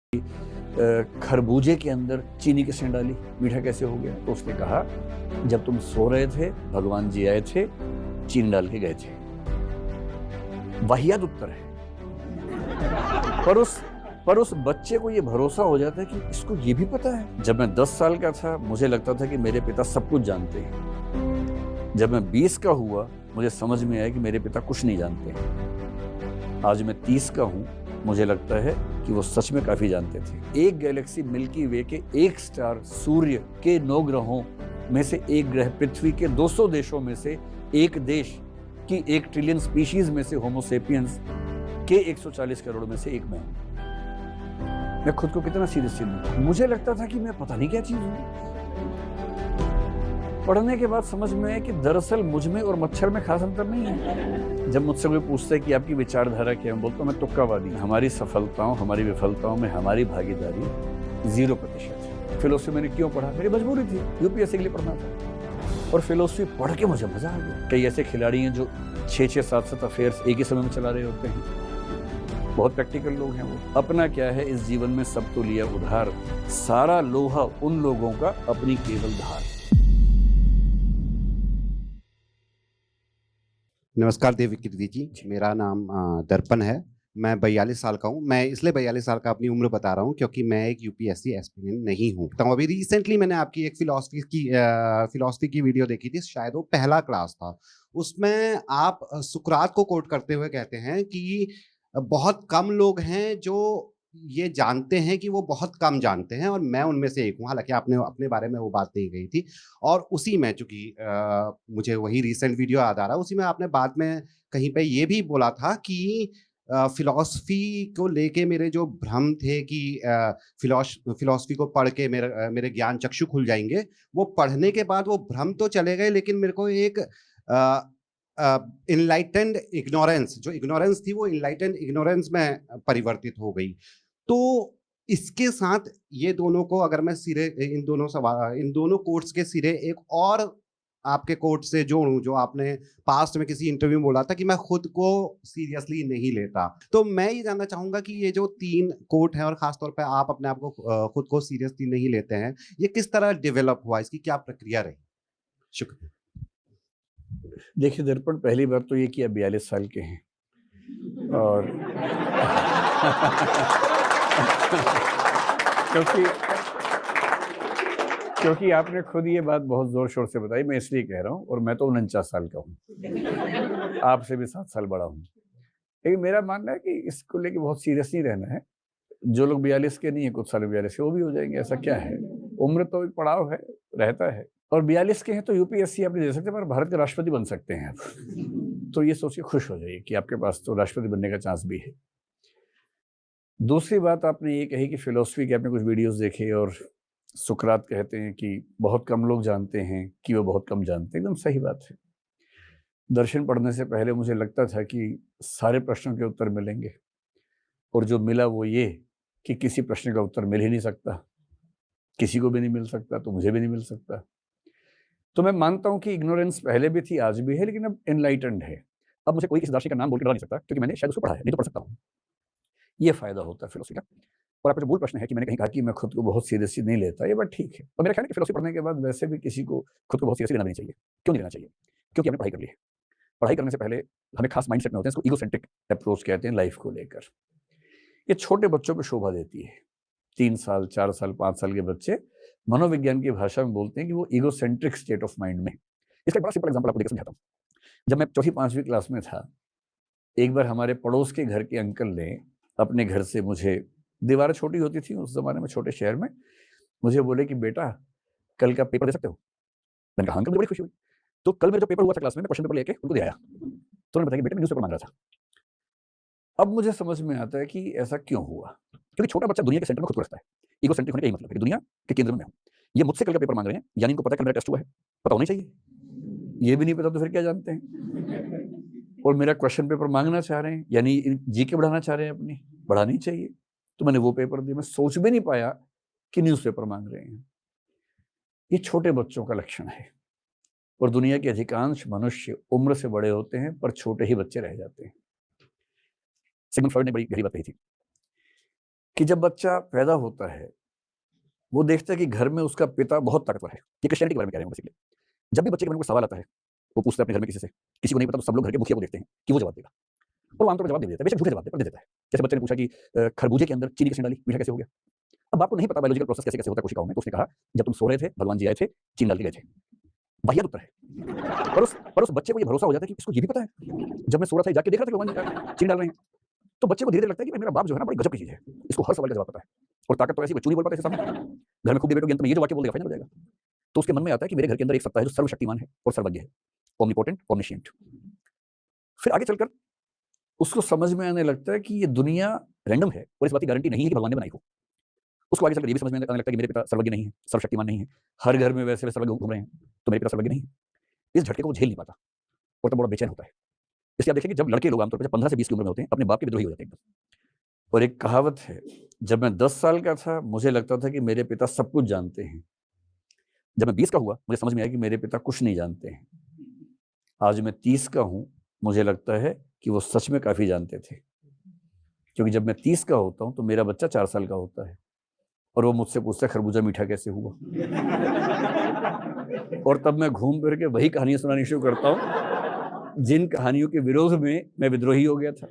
खरबूजे के अंदर चीनी किसने डाली, मीठा कैसे हो गया? तो उसने कहा जब तुम सो रहे थे भगवान जी आए थे, चीनी डाल के गए थे। वाहियात उत्तर है, पर उस बच्चे को ये भरोसा हो जाता है कि इसको ये भी पता है। जब मैं 10 साल का था मुझे लगता था कि मेरे पिता सब कुछ जानते हैं। जब मैं 20 का हुआ मुझे समझ में आया कि मेरे पिता कुछ नहीं जानते। आज मैं 30 का हूं, मुझे लगता है कि वो सच में काफी जानते थे। एक गैलेक्सी मिल्की वे के एक स्टार सूर्य के 9 ग्रहों में से एक ग्रह पृथ्वी के 200 देशों में से एक देश की 1 ट्रिलियन स्पीशीज में से होमोसेपियंस के 140 करोड़ में से एक मैं खुद को कितना सीरियसली लूं। मुझे लगता था कि मैं पता नहीं क्या चीज हूं। पढ़ने के बाद समझ में आया कि दरअसल मुझ में और मच्छर में खास अंतर नहीं है। जब मुझसे कोई पूछता है कि आपकी विचारधारा क्या है, बोलता हूं मैं तुक्कावादी। हमारी सफलताओं हमारी विफलताओं में हमारी भागीदारी 0% है। फिलोसफी मैंने क्यों पढ़ा? मेरी मजबूरी थी, यूपीएससी के लिए पढ़ना था। और फिलोसफी पढ़ के मुझे मजा आ गया। कई ऐसे खिलाड़ी हैं जो 6-6, 7-7 अफेयर्स एक ही समय में चला रहे होते हैं। बहुत प्रैक्टिकल लोग हैं वो। अपना क्या है इस जीवन में सब तो लिया उधार, सारा लोहा उन लोगों का अपनी केवल धार। नमस्कार देवकीर्ति जी, मेरा नाम दर्पण है। मैं 42 साल का हूँ। मैं इसलिए 42 साल का अपनी उम्र बता रहा हूँ क्योंकि मैं एक यूपीएससी एस्पिरेंट नहीं हूँ। तो अभी रिसेंटली मैंने आपकी एक फिलॉसफी की वीडियो देखी थी, शायद वो पहला क्लास था। उसमें आप सुकरात को कोट करते हुए कहते हैं कि बहुत कम लोग हैं जो ये जानते हैं कि वो बहुत कम जानते हैं और मैं उनमें से एक हूँ। हालांकि आपने अपने बारे में वो बात नहीं कही थी। और उसी में चूंकि मुझे वही रिसेंट वीडियो याद आ रहा है, उसी में आपने बाद में कहीं पे ये भी बोला था कि फिलॉसफी को लेके मेरे जो भ्रम थे कि फिलॉसफी को पढ़ के मेरे ज्ञान चक्षु खुल जाएंगे, वो पढ़ने के बाद वो भ्रम तो चले गए, लेकिन मेरे को एक इनलाइटेंड इग्नोरेंस, जो इग्नोरेंस थी वो इनलाइटेंड इग्नोरेंस में परिवर्तित हो गई। तो इसके साथ ये दोनों को अगर मैं सिरे इन दोनों कोट्स के सिरे एक और आपके कोट से जोड़ूं, जो आपने पास्ट में किसी इंटरव्यू में बोला था कि मैं खुद को सीरियसली नहीं लेता, तो मैं ये जानना चाहूंगा कि ये जो 3 कोट हैं और खासतौर पे आप अपने आप को खुद को सीरियसली नहीं लेते हैं, ये किस तरह डेवलप हुआ, इसकी क्या प्रक्रिया रही? शुक्रिया। देखिए दर्पण, पहली बात तो ये कि आप 42 साल के हैं और क्योंकि आपने खुद ये बात बहुत जोर शोर से बताई, मैं इसलिए कह रहा हूँ। और मैं तो 49 साल का हूँ, आपसे भी 7 साल बड़ा हूँ। लेकिन मेरा मानना है कि इसको लेके बहुत सीरियस नहीं रहना है। जो लोग 42 के नहीं है, कुछ साल 42 के वो भी हो जाएंगे, ऐसा क्या है? उम्र तो एक पड़ाव है, रहता है। और 42 के हैं तो यूपीएससी आप नहीं दे सकते, पर भारत के राष्ट्रपति बन सकते हैं आप। तो ये सोच के खुश हो जाइए कि आपके पास तो राष्ट्रपति बनने का चांस भी है। दूसरी बात आपने ये कही कि फिलोसफी के आपने कुछ वीडियोस देखे और सुकरात कहते हैं कि बहुत कम लोग जानते हैं कि वो बहुत कम जानते हैं। एकदम सही बात है। दर्शन पढ़ने से पहले मुझे लगता था कि सारे प्रश्नों के उत्तर मिलेंगे, और जो मिला वो ये कि किसी प्रश्न का उत्तर मिल ही नहीं सकता। किसी को भी नहीं मिल सकता, तो मुझे भी नहीं मिल सकता। तो मैं मानता हूं कि इग्नोरेंस पहले भी थी, आज भी है, लेकिन अब एनलाइटेंड है। अब मुझे कोई किसी दार्शनिक का नाम बोल के डरा नहीं सकता, क्योंकि मैंने शायद उसको पढ़ा है, नहीं तो पढ़ सकता हूं। ये फायदा होता है फिलोसफी का। और आपका जो मूल प्रश्न है कि मैंने कहीं कहा कि मैं खुद को बहुत सीरियसली नहीं लेता, ये बात ठीक है। और मेरा ख्याल है कि फिलोसफी पढ़ने के बाद वैसे भी किसी को खुद को बहुत सीरियसली लेना नहीं चाहिए। क्यों नहीं लेना चाहिए? क्योंकि हमने पढ़ाई कर ली है। पढ़ाई करने से पहले हमें खास माइंडसेट में होते हैं, इसको ईगोसेंट्रिक अप्रोच कहते हैं लाइफ को लेकर। ये छोटे बच्चों को शोभा देती है। 3 साल, 4 साल, 5 साल के बच्चे मनोविज्ञान की भाषा में बोलते हैं कि वो ईगोसेंट्रिक स्टेट ऑफ माइंड में। इसका एक बड़ा सिंपल एग्जांपल आपको देकर समझाता हूँ। जब मैं 4वीं-5वीं क्लास में था, एक बार हमारे पड़ोस के घर के अंकल ने अपने घर से मुझे, दीवारें छोटी होती थी उस जमाने में छोटे शहर में, मुझे बोले कि बेटा कल का पेपर दे सकते हो? मैंने कहा हाँ अंकल, मुझे बड़ी खुशी हुई। तो कल मेरा जो पेपर हुआ था क्लास में, मैं क्वेश्चन पेपर लेके उनको दे आया। तो उन्होंने बताया कि बेटा मैं न्यूज़पेपर मांग रहा था। अब मुझे समझ में आता है कि ऐसा क्यों हुआ। क्योंकि छोटा बच्चा दुनिया के सेंटर में खुद को रखता है। ईगोसेंट्रिक होने का यही मतलब है कि दुनिया के केंद्र में मैं हूँ। ये मुझसे कल का पेपर मांग रहे हैं, यानी इनको पता है कल मेरा टेस्ट हुआ है। पता होना ही चाहिए। ये भी नहीं पता तो फिर क्या जानते हैं? और मेरा क्वेश्चन पेपर मांगना चाह रहे हैं, यानी जीके बढ़ाना चाह रहे हैं अपनी, बढ़ानी चाहिए। तो मैंने वो पेपर दिया। मैं सोच भी नहीं पाया कि न्यूज़पेपर मांग रहे हैं। ये छोटे बच्चों का लक्षण है। और दुनिया के अधिकांश मनुष्य उम्र से बड़े होते हैं, पर छोटे ही बच्चे रह जाते हैं। सिगमंड फ्रॉइड ने बड़ी गहरी बात कही थी कि जब बच्चा पैदा होता है, वो देखता है कि घर में उसका पिता बहुत ताकतवर है। ये क्रिश्चियनिटी के बारे में कह रहे हैं बेसिकली। जब भी बच्चे के मन में कोई सवाल आता है, वो पूछता है अपने घर में किसी से, किसी को नहीं पता तो सब लोग घर के मुखिया को देखते हैं कि वो जवाब देगा। और वो आमतौर पर जवाब दे देता है, बेशक झूठे जवाब दे पर दे देता है। जैसे बच्चे ने पूछा कि खरबूजे के अंदर चीनी किसने डाली, मीठा कैसे हो गया? अब आपको नहीं पता बायोलॉजिकल प्रोसेस कैसे-कैसे होता है कोशिकाओं में, तो उसने कहा, "जब तुम सो रहे थे, भगवान जी आए थे, चीनी डाल के गए थे।" वाहियात उत्तर है। पर उस बच्चे को ये भरोसा हो जाता है कि इसको ये भी पता है। जब मैं सो रहा था, ये जाग के देख रहा था कि भगवान जी चीनी डाल रहे हैं। तो बच्चे को धीरे-धीरे लगता है कि भाई मेरा बाप जो है ना बड़ी गजब की चीज़ है। इसको हर सवाल का जवाब पता है। और ताकत तो ऐसी कोई चू नहीं बोल पाता इसके सामने। घर में खूब डिबेट होगी, अंत में ये जो वाक्य बोल देगा फाइनल हो जाएगा। तो उसके मन में आता है कि मेरे घर के अंदर एक सत्ता है जो सर्वशक्तिमान है और सर्वज्ञ है। ओमनीपोटेंट, ओमनिशिएंट। फिर आगे चलकर उसको समझ में आने लगता है कि ये दुनिया रैंडम है और इस बात की गारंटी नहीं है कि भगवान ने बनाई हो। उसको आगे चलकर ये भी समझ में आने लगता है कि मेरे पिता सर्वज्ञ नहीं है, सर्वशक्तिमान नहीं है। हर घर में वैसे सर्वज्ञ घूम रहे हैं, तो मेरे पिता सर्वज्ञ नहीं है। इस झटके को वो झेल नहीं पाता और तब बड़ा बेचैन होता है। इसलिए आप देखेंगे जब लड़के लोग आमतौर पर जब 15 से 20 की उम्र में होते हैं, अपने बाप के विद्रोही हो जाते हैं एकदम। और एक कहावत है, जब मैं 10 साल का था, मुझे लगता था कि मेरे पिता सब कुछ जानते हैं। जब मैं 20 का हुआ, मुझे समझ में आया कि मेरे पिता कुछ नहीं जानते हैं। आज मैं 30 का हूँ, मुझे लगता है कि वो सच में काफ़ी जानते थे। क्योंकि जब मैं 30 का होता हूँ, तो मेरा बच्चा 4 साल का होता है और वो मुझसे पूछता है खरबूजा मीठा कैसे हुआ? और तब मैं घूम फिर के वही कहानियाँ सुनानी शुरू करता हूँ, जिन कहानियों के विरोध में मैं विद्रोही हो गया था।